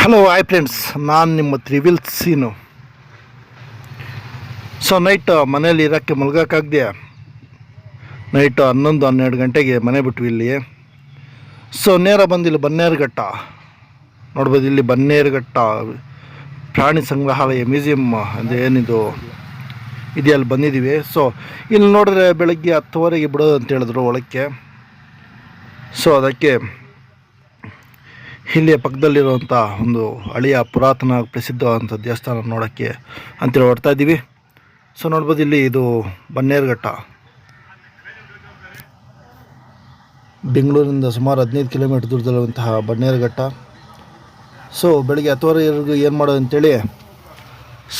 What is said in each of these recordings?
Hello hi friends, ನಾನು ನಿಮ್ಮ ತ್ರಿವಿಲ್ ಸೀನು. So night ಮನೇಲಿ ಇರೋಕ್ಕೆ ಮಲ್ಗೋಕ್ಕಾಗ್ದೆ. ನೈಟ್ 11-12 ಗಂಟೆಗೆ ಮನೆ ಬಿಟ್ವಿ ಇಲ್ಲಿ. ಸೊ ನೇರ ಬಂದಿಲ್ಲಿ ಬನ್ನೇರುಘಟ್ಟ ನೋಡ್ಬೋದು. ಇಲ್ಲಿ ಬನ್ನೇರುಘಟ್ಟ ಪ್ರಾಣಿ ಸಂಗ್ರಹಾಲಯ ಮ್ಯೂಸಿಯಂ ಅಂದರೆ ಏನಿದು ಇದೆಯಲ್ಲಿ ಬಂದಿದ್ದೀವಿ. ಸೊ ಇಲ್ಲಿ ನೋಡಿದ್ರೆ ಬೆಳಗ್ಗೆ 10:00 ಬಿಡೋದು ಅಂತ ಹೇಳಿದ್ರು ಒಳಕ್ಕೆ. ಸೊ ಅದಕ್ಕೆ ಇಲ್ಲಿಯ ಪಕ್ಕದಲ್ಲಿರುವಂಥ ಒಂದು ಹಳೆಯ ಪುರಾತನ ಪ್ರಸಿದ್ಧವಾದಂಥ ದೇವಸ್ಥಾನ ನೋಡೋಕ್ಕೆ ಅಂತೇಳಿ ಹೊರಡ್ತಾ ಇದ್ದೀವಿ. ಸೊ ನೋಡ್ಬೋದು ಇಲ್ಲಿ ಇದು ಬನ್ನೇರುಘಟ್ಟ, ಬೆಂಗಳೂರಿಂದ ಸುಮಾರು 15 ಕಿಲೋಮೀಟರ್ ದೂರದಲ್ಲಿರುವಂತಹ ಬನ್ನೇರುಘಟ್ಟ. ಸೊ ಬೆಳಗ್ಗೆ 10:00 ಏನು ಮಾಡೋದು ಅಂತೇಳಿ,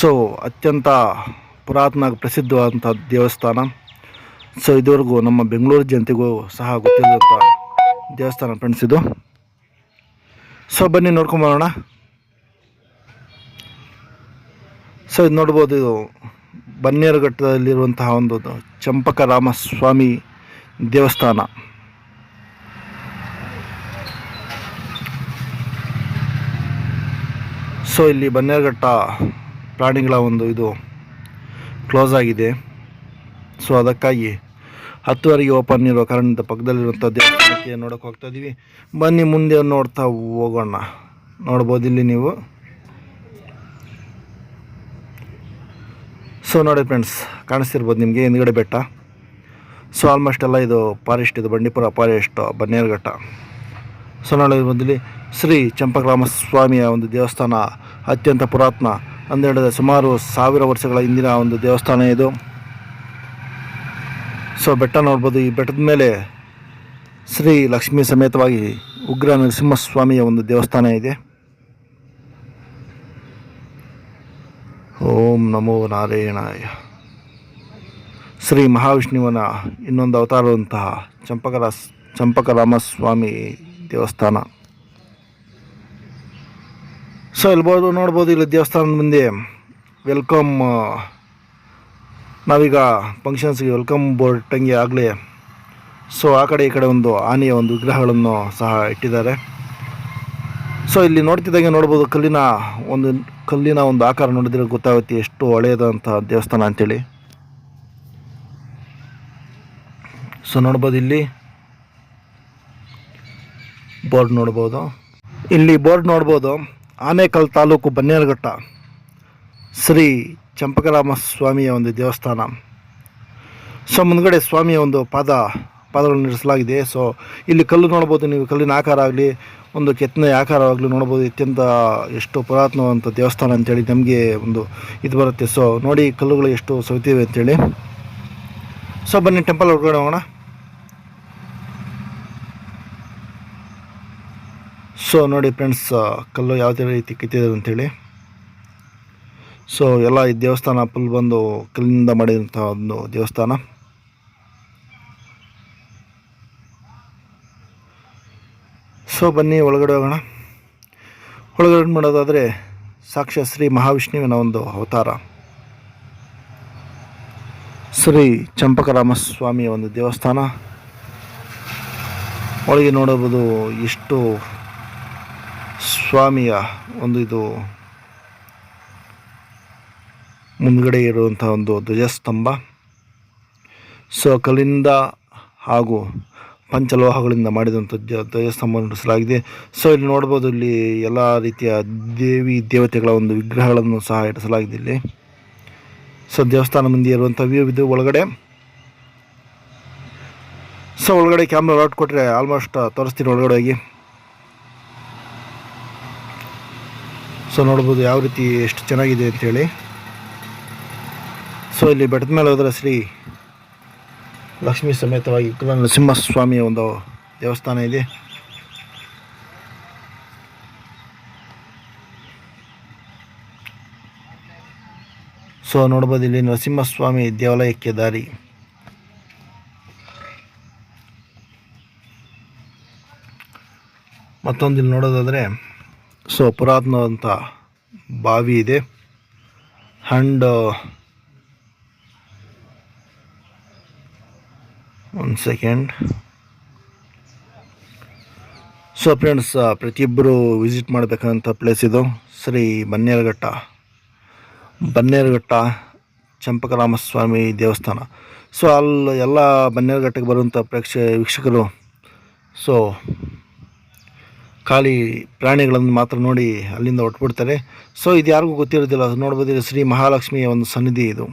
ಸೊ ಅತ್ಯಂತ ಪುರಾತನ ಪ್ರಸಿದ್ಧವಾದಂಥ ದೇವಸ್ಥಾನ. ಸೊ ಇದುವರೆಗೂ ನಮ್ಮ ಬೆಂಗಳೂರು ಜನತೆಗೂ ಸಹ ಗೊತ್ತಿರುವಂಥ ದೇವಸ್ಥಾನ ಫ್ರೆಂಡ್ಸ್ ಇದು. ಸೊ ಬನ್ನಿ ನೋಡ್ಕೊಂಬರೋಣ. ಸೊ ಇದು ನೋಡ್ಬೋದು, ಇದು ಬನ್ನೇರುಘಟ್ಟದಲ್ಲಿರುವಂತಹ ಒಂದು ಚಂಪಕರಾಮಸ್ವಾಮಿ ದೇವಸ್ಥಾನ. ಸೊ ಇಲ್ಲಿ ಬನ್ನೇರುಘಟ್ಟ ಪ್ರಾಣಿಗಳ ಒಂದು ಇದು ಕ್ಲೋಸ್ ಆಗಿದೆ. ಸೊ ಅದಕ್ಕಾಗಿ 10:00 ಓಪನ್ ಇರೋ ಕಾರಣದಿಂದ ಪಕ್ಕದಲ್ಲಿರುವಂಥ ದೇವಸ್ಥಾನಕ್ಕೆ ನೋಡೋಕೆ ಹೋಗ್ತಾ ಇದ್ದೀವಿ. ಬನ್ನಿ ಮುಂದೆ ನೋಡ್ತಾ ಹೋಗೋಣ. ನೋಡ್ಬೋದು ಇಲ್ಲಿ ನೀವು. ಸೊ ನೋಡಿ ಫ್ರೆಂಡ್ಸ್, ಕಾಣಿಸ್ತಿರ್ಬೋದು ನಿಮಗೆ ಹಿಂದ್ಗಡೆ ಬೆಟ್ಟ. ಸೊ ಆಲ್ಮೋಸ್ಟ್ ಎಲ್ಲ ಇದು ಫಾರೆಸ್ಟ್, ಇದು ಬಂಡೀಪುರ ಫಾರೆಸ್ಟ್ ಬನ್ನೇರುಘಟ್ಟ. ಸೊ ನೋಡಿರ್ಬೋದು ಇಲ್ಲಿ ಶ್ರೀ ಚಂಪಕರಾಮಸ್ವಾಮಿಯ ಒಂದು ದೇವಸ್ಥಾನ, ಅತ್ಯಂತ ಪುರಾತನ ಅಂದರೆ ಸುಮಾರು 1000 ವರ್ಷಗಳ ಹಿಂದಿನ ಒಂದು ದೇವಸ್ಥಾನ ಇದು. ಸೊ ಬೆಟ್ಟ ನೋಡ್ಬೋದು. ಈ ಬೆಟ್ಟದ ಮೇಲೆ ಶ್ರೀ ಲಕ್ಷ್ಮೀ ಸಮೇತವಾಗಿ ಉಗ್ರ ನರಸಿಂಹಸ್ವಾಮಿಯ ಒಂದು ದೇವಸ್ಥಾನ ಇದೆ. ಓಂ ನಮೋ ನಾರಾಯಣಾಯ. ಶ್ರೀ ಮಹಾವಿಷ್ಣುವಿನ ಇನ್ನೊಂದು ಅವತಾರವಂತಹ ಚಂಪಕರಾಮಸ್ವಾಮಿ ದೇವಸ್ಥಾನ. ಸೊ ಇಲ್ಬೋದು ನೋಡ್ಬೋದು, ಇಲ್ಲಿ ದೇವಸ್ಥಾನದ ಮುಂದೆ ವೆಲ್ಕಮ್, ನಾವೀಗ ಫಂಕ್ಷನ್ಸ್ಗೆ ವೆಲ್ಕಮ್ ಬೋರ್ಡ್ ಟಂಗಿ ಆಗಲೇ. ಸೊ ಆ ಕಡೆ ಈ ಕಡೆ ಒಂದು ಆನೆಯ ಒಂದು ವಿಗ್ರಹಗಳನ್ನು ಸಹ ಇಟ್ಟಿದ್ದಾರೆ. ಸೊ ಇಲ್ಲಿ ನೋಡ್ತಿದ್ದಾಗೆ ನೋಡ್ಬೋದು, ಕಲ್ಲಿನ ಒಂದು ಆಕಾರ ನೋಡಿದ್ರೆ ಗೊತ್ತಾಗುತ್ತೆ ಎಷ್ಟು ಹಳೆಯದಂಥ ದೇವಸ್ಥಾನ ಅಂಥೇಳಿ. ಸೊ ನೋಡ್ಬೋದು ಇಲ್ಲಿ ಬೋರ್ಡ್ ನೋಡ್ಬೋದು. ಇಲ್ಲಿ ಬೋರ್ಡ್ ನೋಡ್ಬೋದು, ಆನೇಕಲ್ ತಾಲೂಕು ಬನ್ನೇರುಘಟ್ಟ ಶ್ರೀ ಚಂಪಕರಾಮಸ್ವಾಮಿಯ ಒಂದು ದೇವಸ್ಥಾನ. ಸೊ ಮುಂದ್ಗಡೆ ಸ್ವಾಮಿಯ ಒಂದು ಪಾದಗಳನ್ನು ನಿರ್ಸಲಾಗಿದೆ. ಸೊ ಇಲ್ಲಿ ಕಲ್ಲು ನೋಡ್ಬೋದು ನೀವು, ಕಲ್ಲಿನ ಆಕಾರ ಆಗಲಿ ಒಂದು ಕೆತ್ತನೆಯ ಆಕಾರವಾಗಲಿ ನೋಡ್ಬೋದು. ಅತ್ಯಂತ ಎಷ್ಟು ಪುರಾತನವಾದಂಥ ದೇವಸ್ಥಾನ ಅಂತೇಳಿ ನಮಗೆ ಒಂದು ಇದು ಬರುತ್ತೆ. ಸೊ ನೋಡಿ ಕಲ್ಲುಗಳು ಎಷ್ಟು ಸವಿತಿವೆ ಅಂತೇಳಿ. ಸೊ ಬನ್ನಿ ಟೆಂಪಲ್ ಹೊರಗಡೆ ಹೋಗೋಣ. ಸೊ ನೋಡಿ ಫ್ರೆಂಡ್ಸ್, ಕಲ್ಲು ಯಾವುದೇ ರೀತಿ ಕೆತ್ತಿದೆ ಅಂಥೇಳಿ. ಸೊ ಎಲ್ಲ ಈ ದೇವಸ್ಥಾನ ಫುಲ್ ಬಂದು ಕಲ್ಲಿನಿಂದ ಮಾಡಿದಂಥ ಒಂದು ದೇವಸ್ಥಾನ. ಸೊ ಬನ್ನಿ ಒಳಗಡೆ ಹೋಗೋಣ. ಒಳಗಡೆ ಮಾಡೋದಾದರೆ ಸಾಕ್ಷಾತ್ ಶ್ರೀ ಮಹಾವಿಷ್ಣುವಿನ ಒಂದು ಅವತಾರ ಶ್ರೀ ಚಂಪಕರಾಮಸ್ವಾಮಿಯ ಒಂದು ದೇವಸ್ಥಾನ. ಒಳಗೆ ನೋಡಬಹುದು ಎಷ್ಟು ಸ್ವಾಮಿಯ ಒಂದು ಇದು ಮುಂದ್ಗಡೆ ಇರುವಂಥ ಒಂದು ಧ್ವಜಸ್ತಂಭ. ಸೊ ಕಲ್ಲಿಂದ ಹಾಗೂ ಪಂಚಲೋಹಗಳಿಂದ ಮಾಡಿದಂಥ ಧ್ವಜಸ್ತಂಭ ನಡೆಸಲಾಗಿದೆ. ಸೊ ಇಲ್ಲಿ ನೋಡ್ಬೋದು, ಇಲ್ಲಿ ಎಲ್ಲ ರೀತಿಯ ದೇವಿ ದೇವತೆಗಳ ಒಂದು ವಿಗ್ರಹಗಳನ್ನು ಸಹ ಇರಿಸಲಾಗಿದೆ ಇಲ್ಲಿ. ಸೊ ದೇವಸ್ಥಾನ ಮುಂದೆ ಇರುವಂಥ ವ್ಯೂ ಇದು ಒಳಗಡೆ. ಸೊ ಒಳಗಡೆ ಕ್ಯಾಮ್ರಾ ಲಾಟ್ ಕೊಟ್ಟರೆ ಆಲ್ಮೋಸ್ಟ್ ತೋರಿಸ್ತೀನಿ ಒಳಗಡೆ ಹೋಗಿ. ಸೊ ನೋಡ್ಬೋದು ಯಾವ ರೀತಿ ಎಷ್ಟು ಚೆನ್ನಾಗಿದೆ ಅಂಥೇಳಿ. ಸೊ ಇಲ್ಲಿ ಬೆಟ್ಟದ ಮೇಲೆ ಹೋದರೆ ಶ್ರೀ ಲಕ್ಷ್ಮೀ ಸಮೇತವಾಗಿ ಉಗ್ರ ನರಸಿಂಹಸ್ವಾಮಿಯ ಒಂದು ದೇವಸ್ಥಾನ ಇದೆ. ಸೊ ನೋಡ್ಬೋದು ಇಲ್ಲಿ ನರಸಿಂಹಸ್ವಾಮಿ ದೇವಾಲಯಕ್ಕೆ ದಾರಿ. ಮತ್ತೊಂದು ಇಲ್ಲಿ ನೋಡೋದಾದರೆ ಸೊ ಪುರಾತನವಾದಂಥ ಬಾವಿ ಇದೆ. ಆ್ಯಂಡ್ ಒಂದು ಸೆಕೆಂಡ್. ಸೊ ಫ್ರೆಂಡ್ಸ್, ಪ್ರತಿಯೊಬ್ಬರು ವಿಸಿಟ್ ಮಾಡಬೇಕಂತ ಪ್ಲೇಸ್ ಇದು. ಶ್ರೀ ಬನ್ನೇರುಘಟ್ಟ ಚಂಪಕರಾಮಸ್ವಾಮಿ ದೇವಸ್ಥಾನ. ಸೊ ಅಲ್ಲಿ ಎಲ್ಲ ಬನ್ನೇರುಘಟ್ಟಕ್ಕೆ ಬರುವಂಥ ವೀಕ್ಷಕರು ಸೊ ಖಾಲಿ ಪ್ರಾಣಿಗಳನ್ನು ಮಾತ್ರ ನೋಡಿ ಅಲ್ಲಿಂದ ಹೊಟ್ಬಿಡ್ತಾರೆ. ಸೊ ಇದು ಯಾರಿಗೂ ಗೊತ್ತಿರೋದಿಲ್ಲ. ನೋಡ್ಬೋದು, ಇಲ್ಲಿ ಶ್ರೀ ಮಹಾಲಕ್ಷ್ಮಿಯ ಒಂದು ಸನ್ನಿಧಿ ಇದು.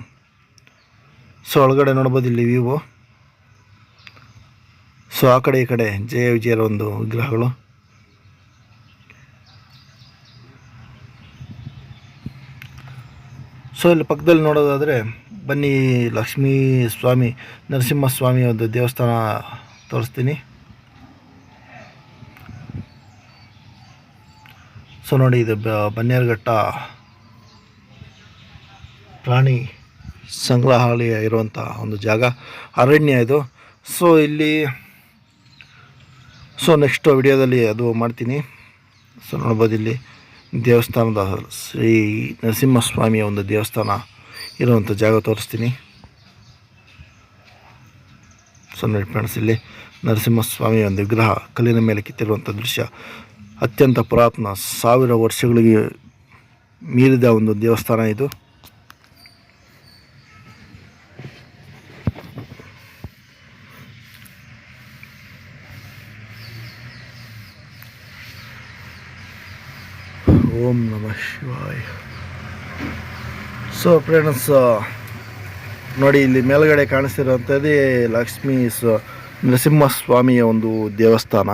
ಸೊ ಒಳಗಡೆ ನೋಡ್ಬೋದು ಇಲ್ಲಿ ವ್ಯೂ. ಸೊ ಆ ಕಡೆ ಈ ಕಡೆ ಜಯ ವಿಜಯರ ಒಂದು ವಿಗ್ರಹಗಳು. ಸೊ ಇಲ್ಲಿ ಪಕ್ಕದಲ್ಲಿ ನೋಡೋದಾದರೆ ಬನ್ನಿ, ಲಕ್ಷ್ಮೀ ಸ್ವಾಮಿ ನರಸಿಂಹಸ್ವಾಮಿ ಒಂದು ದೇವಸ್ಥಾನ ತೋರಿಸ್ತೀನಿ. ಸೊ ನೋಡಿ, ಇದು ಬನ್ನೇರುಘಟ್ಟ ಪ್ರಾಣಿ ಸಂಗ್ರಹಾಲಯ ಇರುವಂಥ ಒಂದು ಜಾಗ, ಅರಣ್ಯ ಇದು. ಸೊ ಇಲ್ಲಿ ನೆಕ್ಸ್ಟ್ ವಿಡಿಯೋದಲ್ಲಿ ಅದು ಮಾಡ್ತೀನಿ. ಸೊ ನೋಡ್ಬೋದು, ಇಲ್ಲಿ ದೇವಸ್ಥಾನದ ಶ್ರೀ ನರಸಿಂಹಸ್ವಾಮಿಯ ಒಂದು ದೇವಸ್ಥಾನ ಇರುವಂಥ ಜಾಗ ತೋರಿಸ್ತೀನಿ. ಸೊ ನೋಡಿ ಫ್ರೆಂಡ್ಸ್, ಇಲ್ಲಿ ನರಸಿಂಹಸ್ವಾಮಿಯ ಒಂದು ವಿಗ್ರಹ ಕಲ್ಲಿನ ಮೇಲೆ ಕಿತ್ತಿರುವಂಥ ದೃಶ್ಯ. ಅತ್ಯಂತ ಪುರಾತನ, 1000 ವರ್ಷಗಳಿಗೆ ಮೀರಿದ ಒಂದು ದೇವಸ್ಥಾನ ಇದು. ಓಂ ನಮಃ ಶಿವಾಯ. ಸೊ ಫ್ರೆಂಡ್ಸ್, ನೋಡಿ ಇಲ್ಲಿ ಮೇಲ್ಗಡೆ ಕಾಣಿಸ್ತಿರುವಂಥದ್ದೇ ನರಸಿಂಹಸ್ವಾಮಿಯ ಒಂದು ದೇವಸ್ಥಾನ.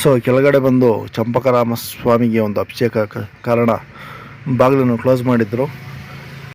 ಸೊ ಕೆಳಗಡೆ ಬಂದು ಚಂಪಕರಾಮಸ್ವಾಮಿಗೆ ಒಂದು ಅಭಿಷೇಕ ಕಾರಣ ಬಾಗಿಲನ್ನು ಕ್ಲೋಸ್ ಮಾಡಿದ್ರು.